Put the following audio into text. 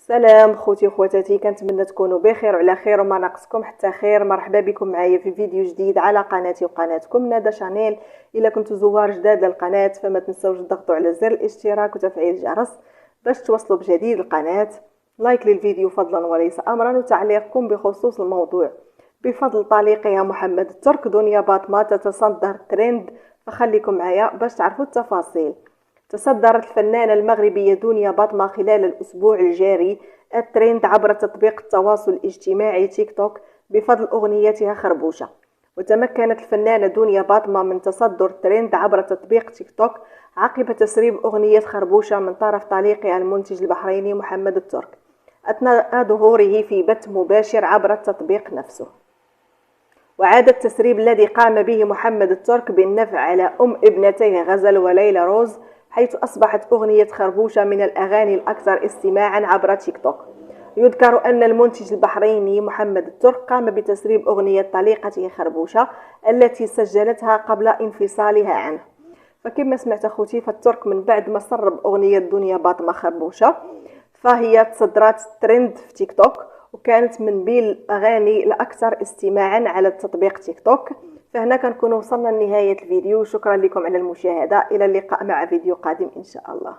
سلام خوتي وخواتاتي، كنتمنى تكونوا بخير وعلى خير وما ناقصكم حتى خير. مرحبا بكم معايا في فيديو جديد على قناتي وقناتكم ندى شانيل. الا كنتوا زوار جداد للقناه فما تنساوش تضغطوا على زر الاشتراك وتفعيل الجرس باش توصلوا بجديد القناه. لايك للفيديو فضلا وليس امرا، وتعليقكم بخصوص الموضوع. بفضل طليقها محمد الترك دنيا باطمة تتصدر الترند، فخليكم معايا باش تعرفوا التفاصيل. تصدرت الفنانة المغربية دنيا باطمة خلال الأسبوع الجاري الترند عبر تطبيق التواصل الاجتماعي تيك توك بفضل أغنيتها خربوشة. وتمكنت الفنانة دنيا باطمة من تصدر الترند عبر تطبيق تيك توك عقب تسريب أغنية خربوشة من طرف طليقها المنتج البحريني محمد الترك أثناء ظهوره في بث مباشر عبر التطبيق نفسه. وعاد التسريب الذي قام به محمد الترك بالنفع على ابنتيه غزل وليلى روز، حيث أصبحت أغنية خربوشة من الأغاني الأكثر استماعا عبر تيك توك. يذكر أن المنتج البحريني محمد الترك قام بتسريب أغنية طليقته خربوشة التي سجلتها قبل انفصالها عنه. فكما سمعت أخوتي، فالترك من بعد ما سرب أغنية دنيا باطمة خربوشة فهي تصدرات ترند في تيك توك، وكانت من بين الأغاني الأكثر استماعا على التطبيق تيك توك. فهنا كنكون وصلنا لنهاية الفيديو. شكرا لكم على المشاهدة، إلى اللقاء مع فيديو قادم إن شاء الله.